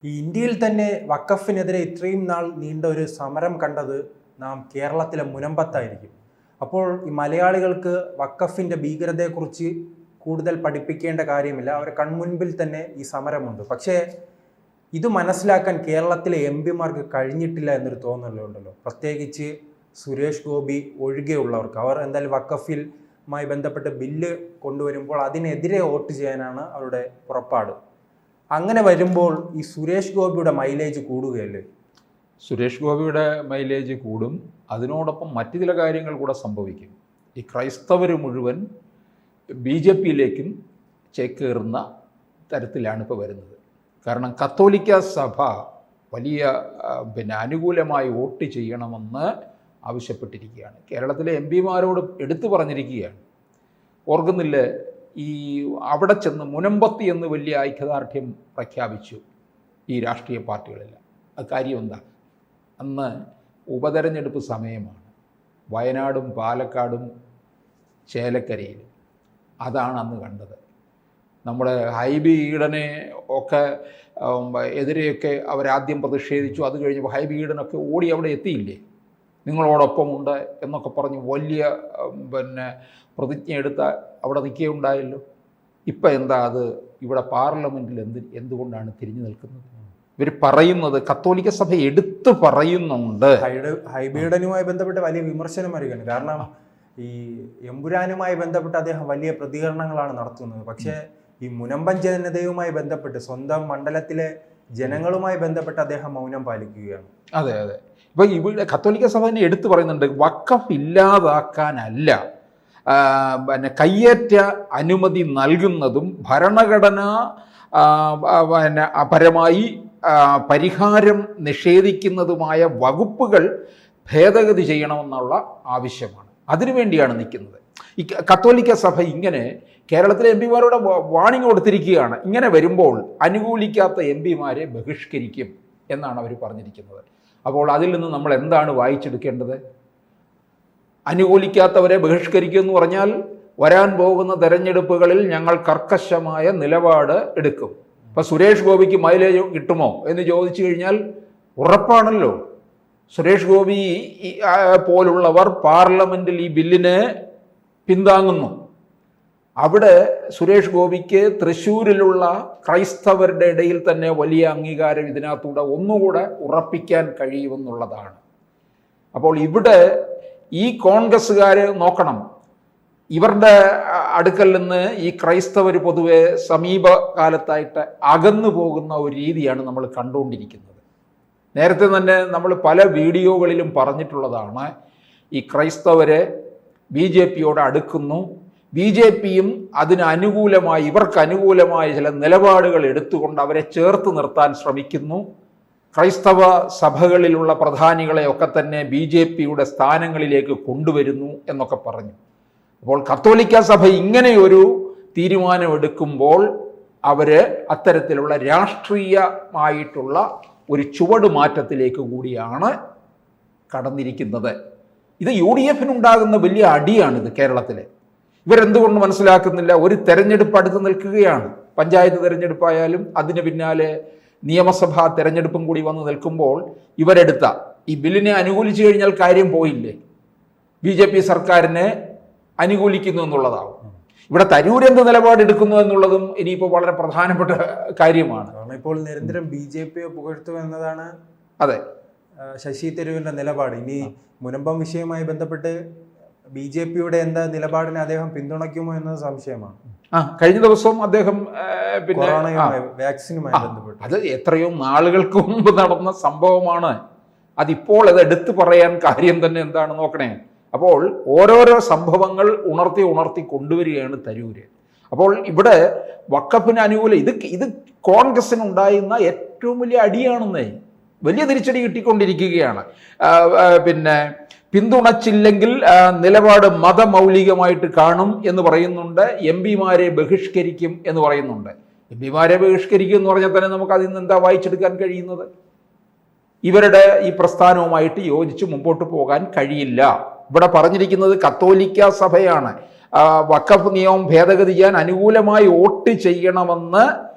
ഈ ഇന്ത്യയിൽ തന്നെ വഖഫിനെതിരെ ഇത്രയും നാൾ നീണ്ട ഒരു സമരം കണ്ടത് നാം കേരളത്തിലെ മുനമ്പത്തായിരിക്കും. അപ്പോൾ ഈ മലയാളികൾക്ക് വഖഫിൻ്റെ ഭീകരതയെക്കുറിച്ച് കൂടുതൽ പഠിപ്പിക്കേണ്ട കാര്യമില്ല. അവരെ കൺമുൻപിൽ തന്നെ ഈ സമരമുണ്ട്. പക്ഷേ ഇത് മനസ്സിലാക്കാൻ കേരളത്തിലെ എംപിമാർക്ക് കഴിഞ്ഞിട്ടില്ല എന്നൊരു തോന്നലുണ്ടല്ലോ. പ്രത്യേകിച്ച് സുരേഷ് ഗോപി ഒഴികെയുള്ളവർക്ക്. അവർ എന്തായാലും വഖഫിലുമായി ബന്ധപ്പെട്ട് ബില്ല് കൊണ്ടുവരുമ്പോൾ അതിനെതിരെ വോട്ട് ചെയ്യാനാണ് അവരുടെ പുറപ്പാട്. അങ്ങനെ വരുമ്പോൾ ഈ സുരേഷ് ഗോപിയുടെ മൈലേജ് കൂടുകയല്ലേ? സുരേഷ് ഗോപിയുടെ മൈലേജ് കൂടും. അതിനോടൊപ്പം മറ്റു ചില കാര്യങ്ങൾ കൂടെ സംഭവിക്കും. ഈ ക്രൈസ്തവർ മുഴുവൻ BJP-യിലേക്കും ചേക്കേറുന്ന തരത്തിലാണ് ഇപ്പോൾ വരുന്നത്. കാരണം കത്തോലിക്ക സഭ വലിയ അനുകൂലമായി വോട്ട് ചെയ്യണമെന്ന് ആവശ്യപ്പെട്ടിരിക്കുകയാണ്. കേരളത്തിലെ MP-മാരോട് എടുത്തു പറഞ്ഞിരിക്കുകയാണ്. ഓർക്കുന്നില്ലേ, ഈ അവിടെ ചെന്ന് മുനമ്പത്തി എന്ന് വലിയ ഐക്യദാർഢ്യം പ്രഖ്യാപിച്ചു ഈ രാഷ്ട്രീയ പാർട്ടികളെല്ലാം. കാര്യം എന്താ? അന്ന് ഉപതെരഞ്ഞെടുപ്പ് സമയമാണ്. വയനാടും പാലക്കാടും ചേലക്കരയിലും അതാണ് അന്ന് കണ്ടത്. നമ്മുടെ ഹൈബി ഈഡനെ ഒക്കെ എതിരെയൊക്കെ അവരാദ്യം പ്രതിഷേധിച്ചു. അത് കഴിഞ്ഞപ്പോൾ ഹൈബി ഈഡനൊക്കെ ഓടി അവിടെ എത്തിയില്ലേ, നിങ്ങളോടൊപ്പമുണ്ട് എന്നൊക്കെ പറഞ്ഞ് വലിയ പ്രതിജ്ഞ എടുത്ത അവിടെ നിൽക്കുകയുണ്ടായല്ലോ. ഇപ്പം എന്താ അത് ഇവിടെ പാർലമെൻറ്റിൽ എന്തുകൊണ്ടാണ് തിരിഞ്ഞു നിൽക്കുന്നത്? ഇവർ പറയുന്നത് കത്തോലിക്ക സഭ എടുത്തു പറയുന്നുണ്ട്. ഹൈബീഡനുമായി ബന്ധപ്പെട്ട് വലിയ വിമർശനം വരികയാണ്. കാരണം ഈ എമ്പുരാനുമായി ബന്ധപ്പെട്ട് അദ്ദേഹം വലിയ പ്രതികരണങ്ങളാണ് നടത്തുന്നത്. പക്ഷേ ഈ മുനമ്പൻ ജനതയുമായി ബന്ധപ്പെട്ട് സ്വന്തം മണ്ഡലത്തിലെ ജനങ്ങളുമായി ബന്ധപ്പെട്ട് അദ്ദേഹം മൗനം പാലിക്കുകയാണ്. അതെ അതെ. ഇപ്പം ഇവിടെ കത്തോലിക്ക സഭ തന്നെ എടുത്തു പറയുന്നുണ്ട്, വഖഫ് ഇല്ലാതാക്കാനല്ല, കയ്യേറ്റ അനുമതി നൽകുന്നതും ഭരണഘടന പരമായി പരിഹാരം നിഷേധിക്കുന്നതുമായ വകുപ്പുകൾ ഭേദഗതി ചെയ്യണമെന്നുള്ള ആവശ്യമാണ്. അതിനുവേണ്ടിയാണ് നിൽക്കുന്നത്. ഈ കത്തോലിക്ക സഭ ഇങ്ങനെ കേരളത്തിലെ MP-മാരോട് വാണിംഗ് കൊടുത്തിരിക്കുകയാണ്. ഇങ്ങനെ വരുമ്പോൾ അനുകൂലിക്കാത്ത MP-മാരെ ബഹിഷ്കരിക്കും എന്നാണ് അവർ പറഞ്ഞിരിക്കുന്നത്. അപ്പോൾ അതിൽ നിന്ന് നമ്മൾ എന്താണ് വായിച്ചെടുക്കേണ്ടത്? അനുകൂലിക്കാത്തവരെ ബഹിഷ്കരിക്കും എന്ന് പറഞ്ഞാൽ വരാൻ പോകുന്ന തെരഞ്ഞെടുപ്പുകളിൽ ഞങ്ങൾ കർക്കശമായ നിലപാട് എടുക്കും. ഇപ്പം സുരേഷ് ഗോപിക്ക് മൈലേജ് കിട്ടുമോ എന്ന് ചോദിച്ചു കഴിഞ്ഞാൽ ഉറപ്പാണല്ലോ. സുരേഷ് ഗോപി പോലുള്ളവർ പാർലമെൻറ്റിൽ ഈ ബില്ലിനെ പിന്താങ്ങുന്നു. അവിടെ സുരേഷ് ഗോപിക്ക് തൃശ്ശൂരിലുള്ള ക്രൈസ്തവരുടെ ഇടയിൽ തന്നെ വലിയ അംഗീകാരം ഇതിനകത്തൂടെ ഒന്നുകൂടെ ഉറപ്പിക്കാൻ കഴിയുമെന്നുള്ളതാണ്. അപ്പോൾ ഇവിടെ ഈ കോൺഗ്രസ്സുകാർ നോക്കണം, ഇവരുടെ അടുക്കൽ നിന്ന് ഈ ക്രൈസ്തവർ പൊതുവെ സമീപകാലത്തായിട്ട് അകന്നു പോകുന്ന ഒരു രീതിയാണ് നമ്മൾ കണ്ടുകൊണ്ടിരിക്കുന്നത്. നേരത്തെ തന്നെ നമ്മൾ പല വീഡിയോകളിലും പറഞ്ഞിട്ടുള്ളതാണ്, ഈ ക്രൈസ്തവരെ BJP-യോട് അടുക്കുന്നു, BJP-യും അതിന് അനുകൂലമായി ഇവർക്ക് അനുകൂലമായ ചില നിലപാടുകൾ എടുത്തുകൊണ്ട് അവരെ ചേർത്ത് നിർത്താൻ ശ്രമിക്കുന്നു. ക്രൈസ്തവ സഭകളിലുള്ള പ്രധാനികളെയൊക്കെ തന്നെ BJP-യുടെ സ്ഥാനങ്ങളിലേക്ക് കൊണ്ടുവരുന്നു എന്നൊക്കെ പറഞ്ഞു. അപ്പോൾ കത്തോലിക്ക സഭ ഇങ്ങനെയൊരു തീരുമാനമെടുക്കുമ്പോൾ അവർ അത്തരത്തിലുള്ള രാഷ്ട്രീയമായിട്ടുള്ള ഒരു ചുവടുമാറ്റത്തിലേക്ക് കൂടിയാണ് കടന്നിരിക്കുന്നത്. ഇത് UDF-നുണ്ടാകുന്ന വലിയ അടിയാണിത് കേരളത്തിലെ. ഇവരെന്തുകൊണ്ട് മനസ്സിലാക്കുന്നില്ല? ഒരു തെരഞ്ഞെടുപ്പ് അടുത്ത് നിൽക്കുകയാണ്. പഞ്ചായത്ത് തെരഞ്ഞെടുപ്പായാലും അതിന് പിന്നാലെ നിയമസഭാ തെരഞ്ഞെടുപ്പും കൂടി വന്ന് നിൽക്കുമ്പോൾ ഇവരെടുത്ത ഈ ബില്ലിനെ അനുകൂലിച്ചു കഴിഞ്ഞാൽ കാര്യം പോയില്ലേ, BJP സർക്കാരിനെ അനുകൂലിക്കുന്നു എന്നുള്ളതാവും. ഇവിടെ തരൂർ എന്ത് നിലപാടെടുക്കുന്നു എന്നുള്ളതും ഇനിയിപ്പോൾ വളരെ പ്രധാനപ്പെട്ട കാര്യമാണ്. കാരണം ഇപ്പോൾ നിരന്തരം BJP-യെ പുകഴ്ത്തുക എന്നതാണ് അതെ ശശി തരൂരിന്റെ നിലപാട്. ഇനി മുനമ്പം വിഷയവുമായി ബന്ധപ്പെട്ട് BJP-യുടെ എന്താ നിലപാടിനെ അദ്ദേഹം പിന്തുണയ്ക്കുമോ എന്നത് സംശയമാണ്. കഴിഞ്ഞ ദിവസം അദ്ദേഹം വാക്സിനുമായി ബന്ധപ്പെട്ട് അത് എത്രയോ നാളുകൾക്ക് മുമ്പ് നടന്ന സംഭവമാണ്. അതിപ്പോൾ അത് എടുത്തു പറയാൻ കാര്യം തന്നെ എന്താണ് നോക്കണേ. അപ്പോൾ ഓരോരോ സംഭവങ്ങൾ ഉണർത്തി കൊണ്ടുവരികയാണ് തരൂര്. അപ്പോൾ ഇവിടെ വഖഫിന് അനുകൂലം ഇത് കോൺഗ്രസിനുണ്ടായിരുന്ന ഏറ്റവും വലിയ അടിയാണെന്നേ, വലിയ തിരിച്ചടി കിട്ടിക്കൊണ്ടിരിക്കുകയാണ്. പിന്തുണച്ചില്ലെങ്കിൽ നിലപാട് മതമൗലികമായിട്ട് കാണും എന്ന് പറയുന്നുണ്ട്. MP-മാരെ ബഹിഷ്കരിക്കും എന്ന് പറയുന്നുണ്ട്. MP-മാരെ ബഹിഷ്കരിക്കും എന്ന് പറഞ്ഞാൽ തന്നെ നമുക്ക് അതിൽ നിന്ന് എന്താ വായിച്ചെടുക്കാൻ കഴിയുന്നത്? ഇവരുടെ ഈ പ്രസ്ഥാനവുമായിട്ട് യോജിച്ച് മുമ്പോട്ട് പോകാൻ കഴിയില്ല. ഇവിടെ പറഞ്ഞിരിക്കുന്നത് കത്തോലിക്ക സഭയാണ് വഖഫ് നിയമം ഭേദഗതി ചെയ്യാൻ അനുകൂലമായി വോട്ട് ചെയ്യണമെന്ന്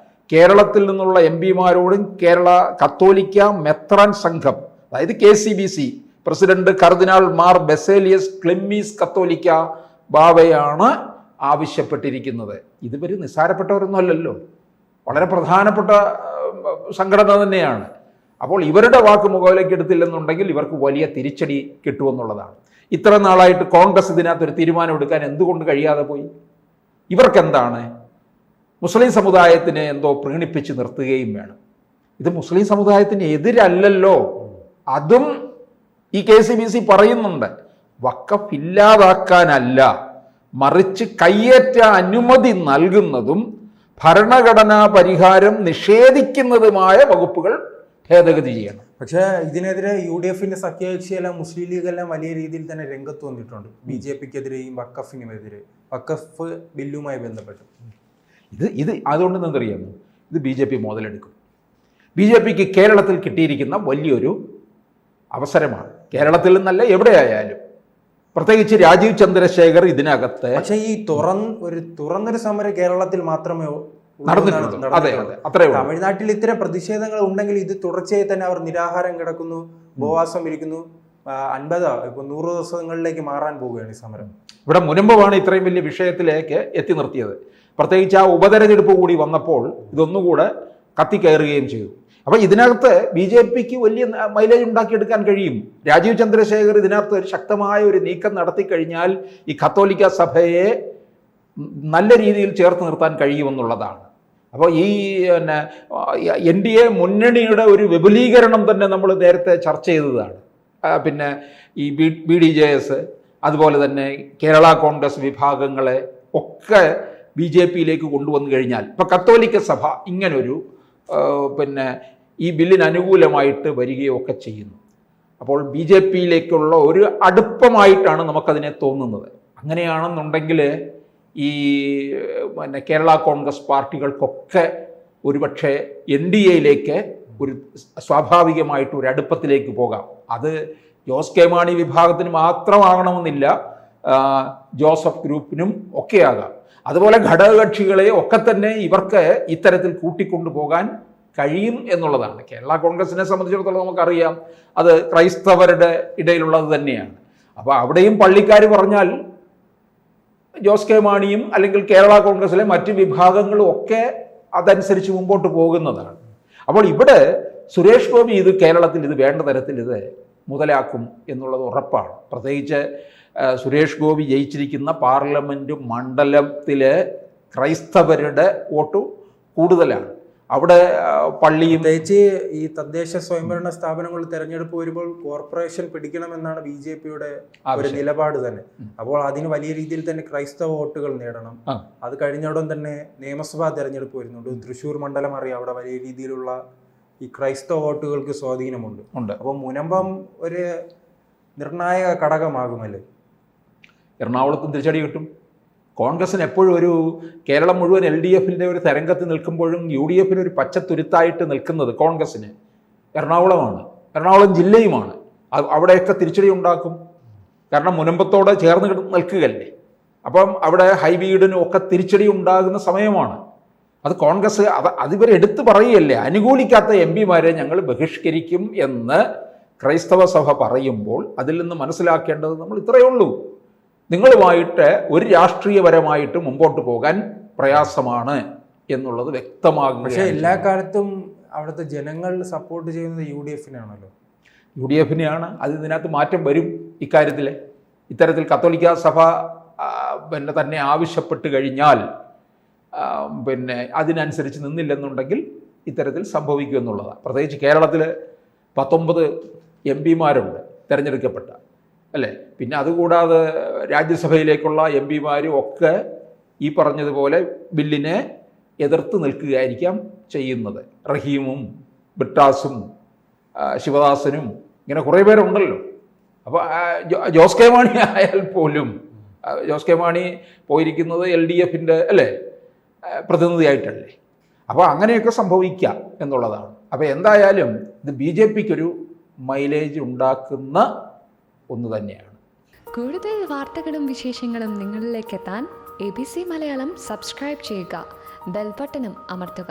കേരളത്തിൽ നിന്നുള്ള എം പിമാരോടും കേരള കത്തോലിക്ക മെത്രാൻ സംഘം, അതായത് KCBC പ്രസിഡന്റ് കർദിനാൾ മാർ ബെസേലിയസ് ക്ലിമ്മീസ് കത്തോലിക്ക ബാവയാണ് ആവശ്യപ്പെട്ടിരിക്കുന്നത്. ഇതുവരെ നിസ്സാരപ്പെട്ടവരൊന്നും അല്ലല്ലോ, വളരെ പ്രധാനപ്പെട്ട സംഘടന തന്നെയാണ്. അപ്പോൾ ഇവരുടെ വാക്ക് മുഖവിലേക്ക് എടുത്തില്ലെന്നുണ്ടെങ്കിൽ ഇവർക്ക് വലിയ തിരിച്ചടി കിട്ടുമെന്നുള്ളതാണ്. ഇത്ര നാളായിട്ട് കോൺഗ്രസ് ഇതിനകത്തൊരു തീരുമാനം എടുക്കാൻ എന്തുകൊണ്ട് കഴിയാതെ പോയി? ഇവർക്കെന്താണ്? മുസ്ലിം സമുദായത്തിനെ എന്തോ പ്രീണിപ്പിച്ച് നിർത്തുകയും വേണം. ഇത് മുസ്ലിം സമുദായത്തിന് എതിരല്ലല്ലോ. അതും ഈ KCBC പറയുന്നുണ്ട്. വഖഫ് ഇല്ലാതാക്കാനല്ല, മറിച്ച് കയ്യേറ്റ അനുമതി നൽകുന്നതും ഭരണഘടനാ പരിഹാരം നിഷേധിക്കുന്നതുമായ വകുപ്പുകൾ ഭേദഗതി ചെയ്യണം. പക്ഷേ ഇതിനെതിരെ UDFന്റെ സഖ്യകക്ഷിയെല്ലാം മുസ്ലിം ലീഗെല്ലാം വലിയ രീതിയിൽ തന്നെ രംഗത്ത് വന്നിട്ടുണ്ട്. BJPക്കെതിരെയും വഖഫിനുമെതിരെ, വഖഫ് ബില്ലുമായി ബന്ധപ്പെട്ട്. ഇത് അതുകൊണ്ട് എന്തറിയാമോ, ഇത് BJP മുതലെടുക്കും. BJPക്ക് കേരളത്തിൽ കിട്ടിയിരിക്കുന്ന വലിയൊരു അവസരമാണ്. കേരളത്തിൽ നിന്നല്ല, എവിടെയായാലും. പ്രത്യേകിച്ച് രാജീവ് ചന്ദ്രശേഖർ ഇതിനകത്ത്. പക്ഷേ ഈ തുറന്നൊരു സമരം കേരളത്തിൽ മാത്രമേ നടന്നിട്ടുള്ളൂ. അതെ, അത്രേ ഉള്ളൂ. തമിഴ്നാട്ടിൽ ഇത്തരം പ്രതിഷേധങ്ങൾ ഉണ്ടെങ്കിൽ ഇത് തുടർച്ചയായി തന്നെ അവർ നിരാഹാരം കിടക്കുന്നു, ഉപവാസം ഇരിക്കുന്നു. 100 ദിവസങ്ങളിലേക്ക് മാറാൻ പോവുകയാണ് ഈ സമരം. ഇവിടെ മുനമ്പമാണ് ഇത്രയും വലിയ വിഷയത്തിലേക്ക് എത്തി നിർത്തിയത്. പ്രത്യേകിച്ച് ആ ഉപതെരഞ്ഞെടുപ്പ് കൂടി വന്നപ്പോൾ ഇതൊന്നുകൂടെ കത്തിക്കയറുകയും ചെയ്തു. അപ്പോൾ ഇതിനകത്ത് BJPക്ക് വലിയ മൈലേജ് ഉണ്ടാക്കിയെടുക്കാൻ കഴിയും. രാജീവ് ചന്ദ്രശേഖർ ഇതിനകത്ത് ഒരു ശക്തമായ ഒരു നീക്കം നടത്തി കഴിഞ്ഞാൽ ഈ കത്തോലിക്ക സഭയെ നല്ല രീതിയിൽ ചേർത്ത് നിർത്താൻ കഴിയുമെന്നുള്ളതാണ്. അപ്പോൾ ഈ NDA മുന്നണിയുടെ ഒരു വിപുലീകരണം തന്നെ നമ്മൾ നേരത്തെ ചർച്ച ചെയ്തതാണ്. പിന്നെ ഈ BDJS, അതുപോലെ തന്നെ കേരള കോൺഗ്രസ് വിഭാഗങ്ങളെ ഒക്കെ BJPയിലേക്ക് കൊണ്ടുവന്നു കഴിഞ്ഞാൽ ഇപ്പോൾ കത്തോലിക്ക സഭ ഇങ്ങനൊരു ഈ ബില്ലിന് അനുകൂലമായിട്ട് വരികയൊക്കെ ചെയ്യുന്നു. അപ്പോൾ BJPയിലേക്കുള്ള ഒരു അടുപ്പമായിട്ടാണ് നമുക്കതിനെ തോന്നുന്നത്. അങ്ങനെയാണെന്നുണ്ടെങ്കിൽ ഈ കേരള കോൺഗ്രസ് പാർട്ടികൾക്കൊക്കെ ഒരുപക്ഷെ NDAയിലേക്ക് ഒരു സ്വാഭാവികമായിട്ട് ഒരു അടുപ്പത്തിലേക്ക് പോകാം. അത് ജോസ് കെ മാണി വിഭാഗത്തിന് മാത്രമാകണമെന്നില്ല, ജോസഫ് ഗ്രൂപ്പിനും ഒക്കെ ആകാം. അതുപോലെ ഘടകകക്ഷികളെ ഒക്കെ തന്നെ ഇവർക്ക് ഇത്തരത്തിൽ കൂട്ടിക്കൊണ്ടുപോകാൻ കഴിയും എന്നുള്ളതാണ്. കേരള കോൺഗ്രസിനെ സംബന്ധിച്ചിടത്തോളം നമുക്കറിയാം, അത് ക്രൈസ്തവരുടെ ഇടയിലുള്ളത് തന്നെയാണ്. അപ്പോൾ അവിടെയും പള്ളിക്കാർ പറഞ്ഞാൽ ജോസ് കെ മാണിയും അല്ലെങ്കിൽ കേരള കോൺഗ്രസിലെ മറ്റ് വിഭാഗങ്ങളും ഒക്കെ അതനുസരിച്ച് മുമ്പോട്ട് പോകുന്നതാണ്. അപ്പോൾ ഇവിടെ സുരേഷ് ഗോപി കേരളത്തിൽ ഇത് വേണ്ട തരത്തിൽ ഇത് മുതലാക്കും എന്നുള്ളത് ഉറപ്പാണ്. പ്രത്യേകിച്ച് സുരേഷ് ഗോപി ജയിച്ചിരിക്കുന്ന പാർലമെൻറ്റ് മണ്ഡലത്തിലെ ക്രൈസ്തവരുടെ വോട്ട് കൂടുതലാണ്. അവിടെ പള്ളിയും പ്രത്യേകിച്ച് ഈ തദ്ദേശ സ്വയംഭരണ സ്ഥാപനങ്ങൾ തെരഞ്ഞെടുപ്പ് വരുമ്പോൾ കോർപ്പറേഷൻ പിടിക്കണമെന്നാണ് BJPയുടെ ഒരു നിലപാട് തന്നെ. അപ്പോൾ അതിന് വലിയ രീതിയിൽ തന്നെ ക്രൈസ്തവ വോട്ടുകൾ നേടണം. അത് കഴിഞ്ഞുടൻ തന്നെ നിയമസഭാ തെരഞ്ഞെടുപ്പ് വരുന്നുണ്ട്. തൃശ്ശൂർ മണ്ഡലം അറിയാം, അവിടെ വലിയ രീതിയിലുള്ള ഈ ക്രൈസ്തവ വോട്ടുകൾക്ക് സ്വാധീനമുണ്ട്. അപ്പോൾ മുനമ്പം ഒരു നിർണായക ഘടകമാകുമല്ലേ? എറണാകുളത്തും തിരിച്ചടി കിട്ടും. കോൺഗ്രസിന് എപ്പോഴും ഒരു കേരളം മുഴുവൻ LDFിൻ്റെ ഒരു തരംഗത്ത് നിൽക്കുമ്പോഴും UDFിന് ഒരു പച്ചത്തുരുത്തായിട്ട് നിൽക്കുന്നത് കോൺഗ്രസിന് എറണാകുളമാണ്, എറണാകുളം ജില്ലയുമാണ്. അവിടെയൊക്കെ തിരിച്ചടി ഉണ്ടാക്കും. കാരണം മുനമ്പത്തോടെ ചേർന്ന് നിൽക്കുകയല്ലേ. അപ്പം അവിടെ ഹൈബീഡിനും ഒക്കെ തിരിച്ചടി ഉണ്ടാകുന്ന സമയമാണ്. അത് കോൺഗ്രസ് അതിവരെ എടുത്തു പറയുകയല്ലേ, അനുകൂലിക്കാത്ത MPമാരെ ഞങ്ങൾ ബഹിഷ്കരിക്കും എന്ന് ക്രൈസ്തവ സഭ പറയുമ്പോൾ അതിൽ നിന്ന് മനസ്സിലാക്കേണ്ടത് നമ്മൾ ഇത്രയേ ഉള്ളൂ. നിങ്ങളുമായിട്ട് ഒരു രാഷ്ട്രീയപരമായിട്ട് മുമ്പോട്ട് പോകാൻ പ്രയാസമാണ് എന്നുള്ളത് വ്യക്തമാകും. പക്ഷേ എല്ലാ കാലത്തും അവിടുത്തെ ജനങ്ങൾ സപ്പോർട്ട് ചെയ്യുന്നത് UDFിനാണല്ലോ. UDFിനെയാണ്. അത് ഇതിനകത്ത് മാറ്റം വരും ഇക്കാര്യത്തിൽ. ഇത്തരത്തിൽ കത്തോലിക്ക സഭ തന്നെ ആവശ്യപ്പെട്ട് കഴിഞ്ഞാൽ അതിനനുസരിച്ച് നിന്നില്ലെന്നുണ്ടെങ്കിൽ ഇത്തരത്തിൽ സംഭവിക്കുമെന്നുള്ളതാണ്. പ്രത്യേകിച്ച് കേരളത്തിൽ 19 MPമാരുണ്ട് തിരഞ്ഞെടുക്കപ്പെട്ട, അല്ലേ? പിന്നെ അതുകൂടാതെ രാജ്യസഭയിലേക്കുള്ള MPമാരും ഒക്കെ ഈ പറഞ്ഞതുപോലെ ബില്ലിനെ എതിർത്ത് നിൽക്കുകയായിരിക്കാം ചെയ്യുന്നത്. റഹീമും ബ്രിട്ടാസും ശിവദാസനും ഇങ്ങനെ കുറേ പേരുണ്ടല്ലോ. അപ്പോൾ ജോസ് കെ മാണി ആയാൽ പോലും, ജോസ് കെ മാണി പോയിരിക്കുന്നത് LDFിൻ്റെ അല്ലേ പ്രതിനിധിയായിട്ടല്ലേ. അപ്പോൾ അങ്ങനെയൊക്കെ സംഭവിക്കാം എന്നുള്ളതാണ്. അപ്പോൾ എന്തായാലും ഇത് BJPക്കൊരു മൈലേജ് ഉണ്ടാക്കുന്ന ഒന്ന് തന്നെയാണ്. കൂടുതൽ വാർത്തകളും വിശേഷങ്ങളും നിങ്ങളിലേക്ക് എത്താൻ ABC മലയാളം സബ്സ്ക്രൈബ് ചെയ്യുക, ബെൽ ബട്ടണും അമർത്തുക.